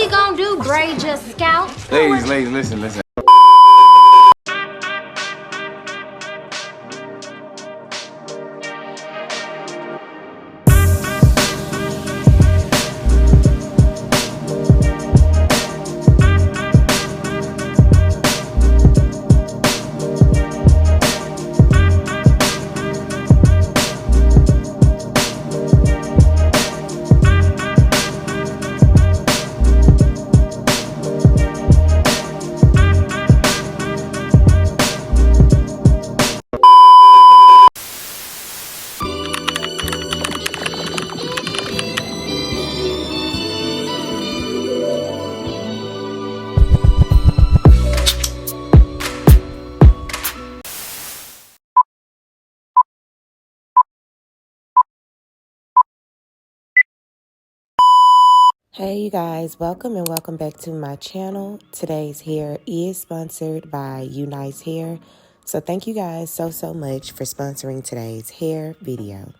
we gonna do, braid your scalp? Ladies, listen. Hey you guys, welcome and welcome back to my channel. Today's hair is sponsored by UniceHair. So thank you guys so much for sponsoring today's hair video.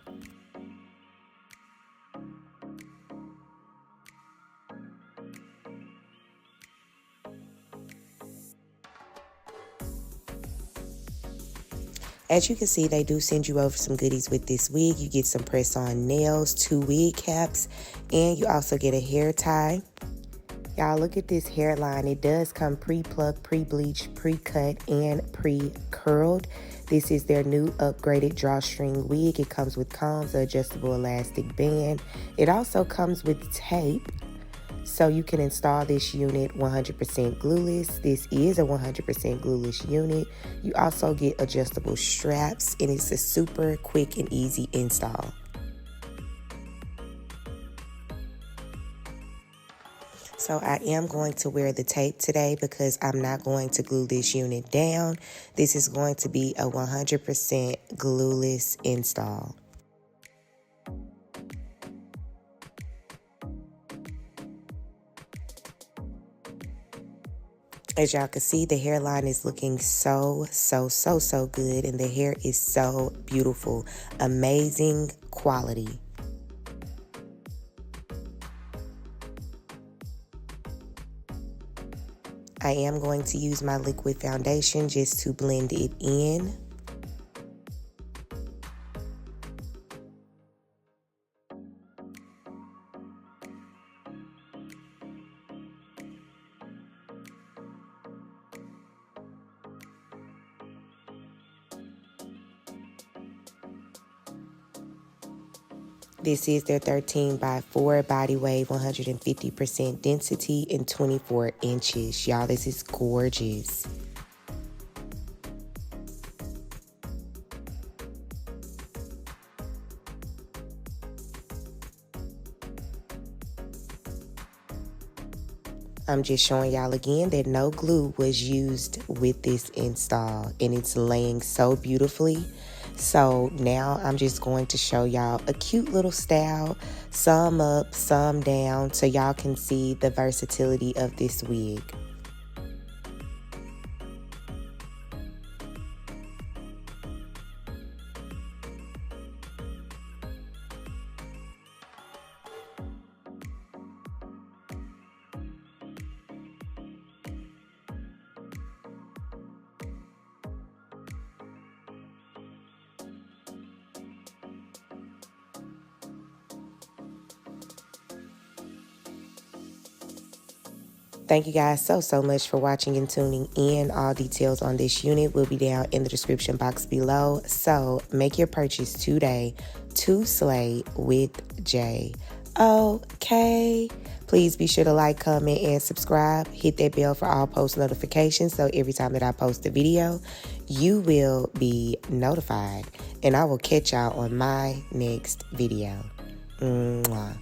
As you can see, they do send you over some goodies with this wig. You get some press-on nails, 2 wig caps, and you also get a hair tie. Y'all, look at this hairline. It does come pre-plucked, pre-bleached, pre-cut, and pre-curled. This is their new upgraded drawstring wig. It comes with combs, an adjustable elastic band. It also comes with tape, so you can install this unit 100% glueless. This is a 100% glueless unit. You also get adjustable straps, and it's a super quick and easy install. So I am going to wear the tape today because I'm not going to glue this unit down. This is going to be a 100% glueless install. As y'all can see, the hairline is looking so good, and the hair is so beautiful. Amazing quality. I am going to use my liquid foundation just to blend it in. This is their 13x4 body wave, 150% density, and 24 inches. Y'all, this is gorgeous. I'm just showing y'all again that no glue was used with this install, and it's laying so beautifully. So now I'm just going to show y'all a cute little style, some up, some down, so y'all can see the versatility of this wig. Thank you guys so much for watching and tuning in. All details on this unit will be down in the description box below. So make your purchase today to slay with Jay. Okay. Please be sure to like, comment, and subscribe. Hit that bell for all post notifications, so every time that I post a video, you will be notified. And I will catch y'all on my next video. Mwah.